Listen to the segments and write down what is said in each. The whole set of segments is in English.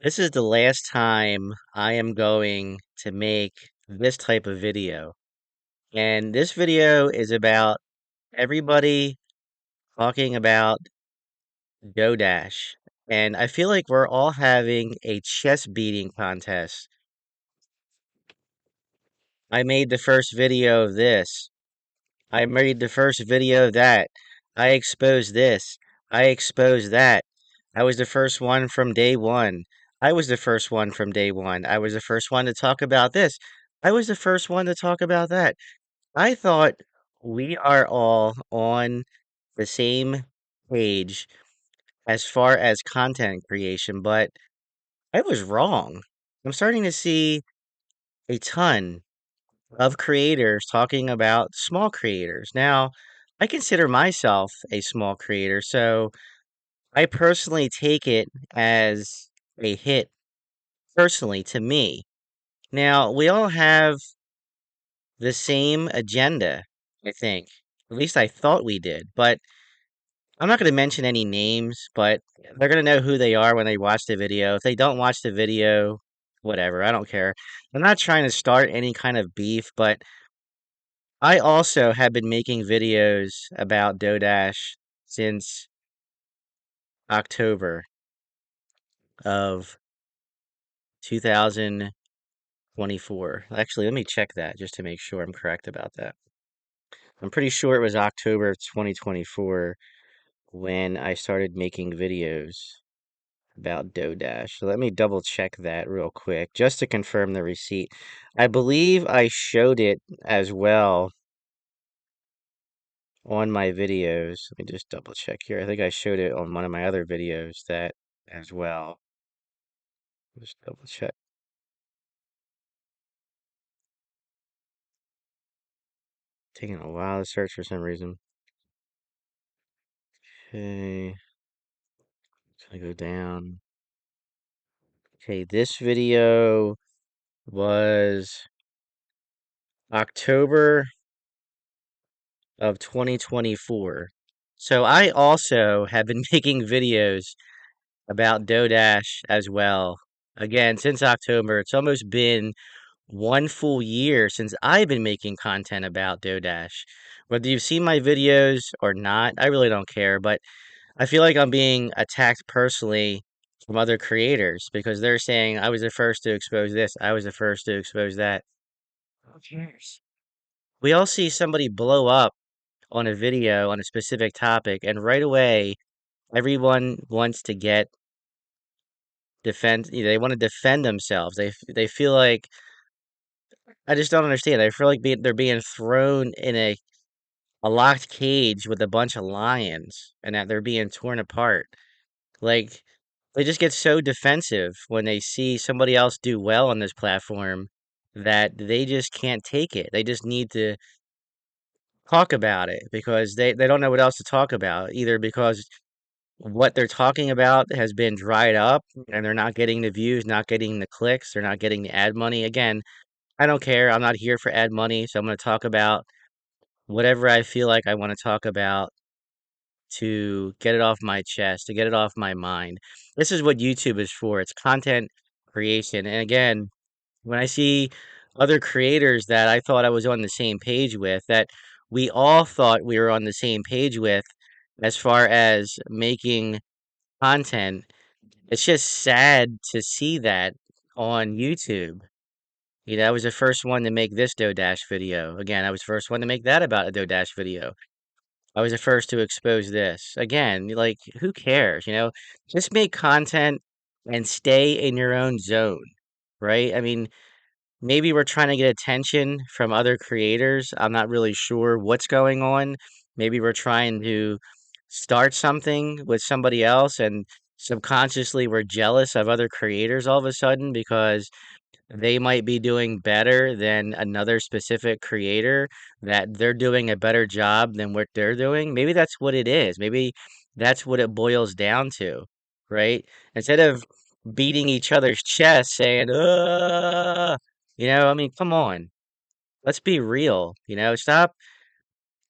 This is the last time I am going to make this type of video. And this video is about everybody talking about Dodash. And I feel like we're all having a chest beating contest. I made the first video of this. I made the first video of that. I exposed this. I exposed that. I was the first one from day one. I was the first one from day one. I was the first one to talk about this. I was the first one to talk about that. I thought we are all on the same page as far as content creation, but I was wrong. I'm starting to see a ton of creators talking about small creators. Now, I consider myself a small creator, so I personally take it as a hit, personally, to me. Now, we all have the same agenda, I think. At least I thought we did, but I'm not going to mention any names, but they're going to know who they are when they watch the video. If they don't watch the video, whatever, I don't care. I'm not trying to start any kind of beef, but I also have been making videos about Dodash since October of 2024. Actually, let me check that just to make sure I'm correct about that. I'm pretty sure it was October of 2024 when I started making videos about Dodash. So let me double check that real quick just to confirm the receipt. I believe I showed it as well on my videos. Let me just double check here. I think I showed it on one of my other videos that as well. Just double check. Taking a while to search for some reason. Okay, gonna go down. Okay, this video was October of 2024. So I also have been making videos about Dodash as well. Again, since October, it's almost been one full year since I've been making content about Dodash. Whether you've seen my videos or not, I really don't care, but I feel like I'm being attacked personally from other creators because they're saying I was the first to expose this, I was the first to expose that. Who cares? We all see somebody blow up on a video on a specific topic, and right away, everyone wants to get they want to defend themselves. They feel like I just don't understand. I feel like they're being thrown in a locked cage with a bunch of lions and that they're being torn apart. Like they just get so defensive when they see somebody else do well on this platform that they just can't take it. They just need to talk about it because they don't know what else to talk about, either because what they're talking about has been dried up and they're not getting the views, not getting the clicks, they're not getting the ad money. Again, I don't care. I'm not here for ad money, so I'm going to talk about whatever I feel like I want to talk about to get it off my chest, to get it off my mind. This is what YouTube is for. It's content creation. And again, when I see other creators that I thought I was on the same page with, that we all thought we were on the same page with as far as making content, it's just sad to see that on YouTube. You know, I was the first one to make this Dodash video. Again, I was the first one to make that about a Dodash video. I was the first to expose this. Again, like, who cares? Just make content and stay in your own zone, right? I mean, maybe we're trying to get attention from other creators. I'm not really sure what's going on. Maybe we're trying to start something with somebody else and subconsciously we're jealous of other creators all of a sudden because they might be doing better than another specific creator, that they're doing a better job than what they're doing. Maybe that's what it is. Maybe that's what it boils down to, right? Instead of beating each other's chests saying, I mean, come on. Let's be real, stop.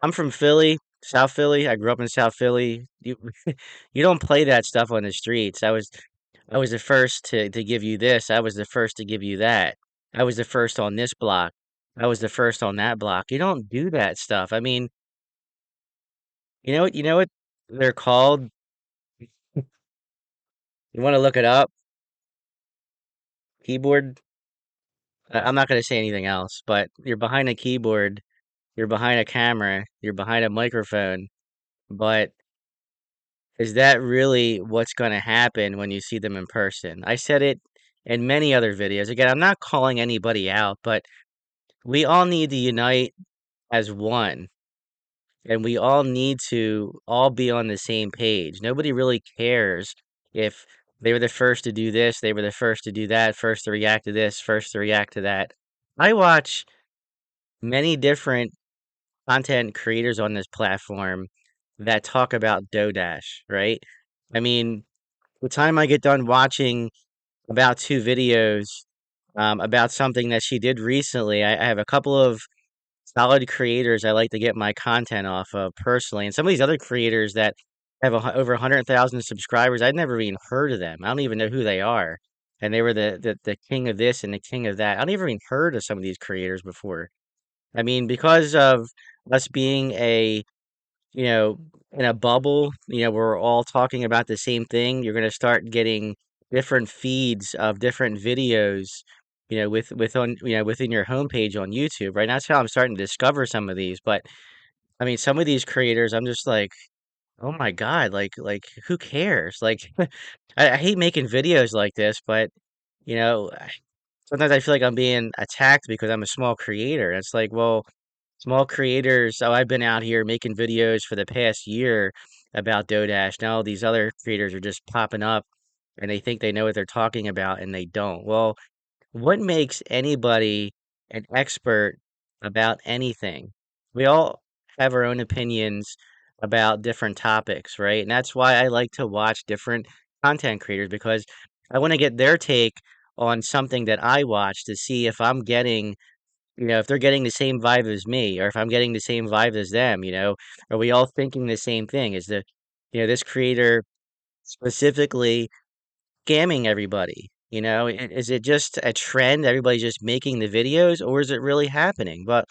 I'm from Philly, South Philly. I grew up in South Philly. You you don't play that stuff on the streets. I was the first to give you this. I was the first to give you that. I was the first on this block. I was the first on that block. You don't do that stuff. I mean, you know what they're called? You want to look it up? Keyboard. I'm not going to say anything else, but you're behind a keyboard, you're behind a camera, you're behind a microphone, but is that really what's going to happen when you see them in person? I said it in many other videos. Again, I'm not calling anybody out, but we all need to unite as one, and we all need to all be on the same page. Nobody really cares if they were the first to do this, they were the first to do that, first to react to this, first to react to that. I watch many different content creators on this platform that talk about Dodash, right? I mean, the time I get done watching about two videos about something that she did recently, I have a couple of solid creators I like to get my content off of personally, and some of these other creators that have over 100,000 subscribers, I'd never even heard of them. I don't even know who they are, and they were the king of this and the king of that. I don't even heard of some of these creators before. I mean, because of us being you know, in a bubble, where we're all talking about the same thing, you're going to start getting different feeds of different videos, within your homepage on YouTube, right? That's how I'm starting to discover some of these. But I mean, some of these creators, I'm just like, oh my God, like who cares? Like, I hate making videos like this, but you know, sometimes I feel like I'm being attacked because I'm a small creator. It's like, well, small creators. Oh, I've been out here making videos for the past year about Dodash. Now these other creators are just popping up and they think they know what they're talking about and they don't. Well, what makes anybody an expert about anything? We all have our own opinions about different topics, right? And that's why I like to watch different content creators because I want to get their take on something that I watch to see if I'm getting if they're getting the same vibe as me, or if I'm getting the same vibe as them, are we all thinking the same thing? Is this creator specifically scamming everybody? Is it just a trend? Everybody's just making the videos, or is it really happening? But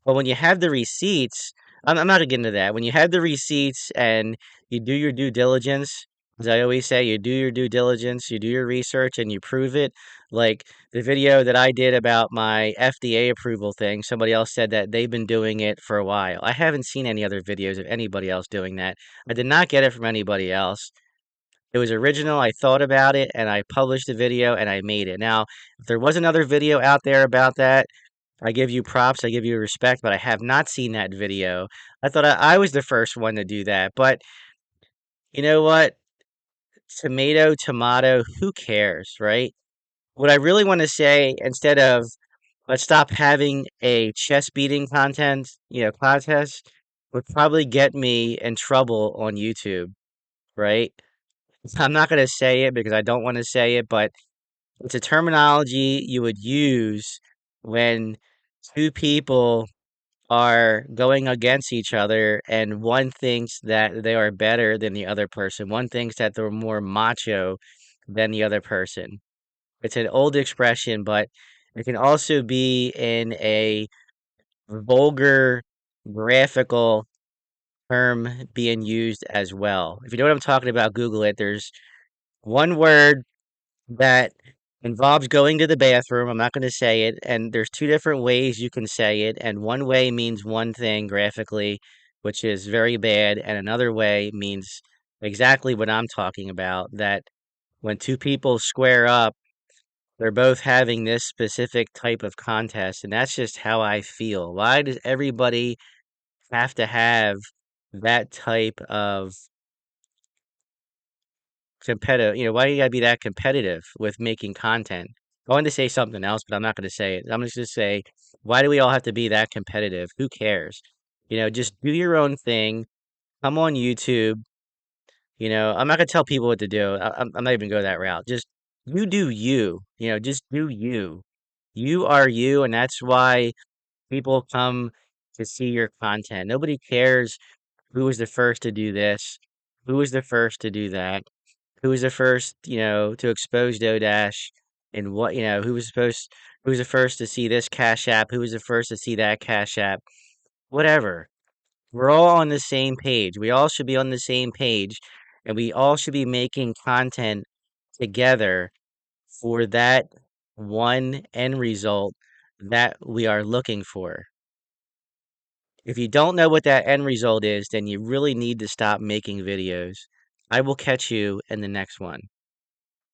when you have the receipts, I'm not gonna get into that. When you have the receipts and you do your due diligence, as I always say, you do your due diligence, you do your research, and you prove it. Like the video that I did about my FDA approval thing, somebody else said that they've been doing it for a while. I haven't seen any other videos of anybody else doing that. I did not get it from anybody else. It was original. I thought about it and I published the video and I made it. Now, if there was another video out there about that, I give you props, I give you respect, but I have not seen that video. I thought I was the first one to do that. But you know what? Tomato, tomato, who cares, right? What I really want to say, instead of let's stop having a chest beating contest, would probably get me in trouble on YouTube, right? I'm not going to say it because I don't want to say it, but it's a terminology you would use when two people are going against each other and one thinks that they are better than the other person. One thinks that they're more macho than the other person. It's an old expression, but it can also be in a vulgar, graphical term being used as well. If you know what I'm talking about, Google it. There's one word that involves going to the bathroom. I'm not going to say it. And there's two different ways you can say it. And one way means one thing graphically, which is very bad. And another way means exactly what I'm talking about, that when two people square up, they're both having this specific type of contest. And that's just how I feel. Why does everybody have to have that type of competitive, why you gotta be that competitive with making content? I wanted to say something else, but I'm not gonna say it. I'm just gonna say, why do we all have to be that competitive? Who cares? Just do your own thing. Come on YouTube. I'm not gonna tell people what to do. I'm not even go that route. Just you do you. Just do you. You are you, and that's why people come to see your content. Nobody cares who was the first to do this, who was the first to do that. Who was the first, to expose Dodash, and what, who was the first to see this Cash App, who was the first to see that Cash App, whatever. We're all on the same page. We all should be on the same page, and we all should be making content together for that one end result that we are looking for. If you don't know what that end result is, then you really need to stop making videos. I will catch you in the next one.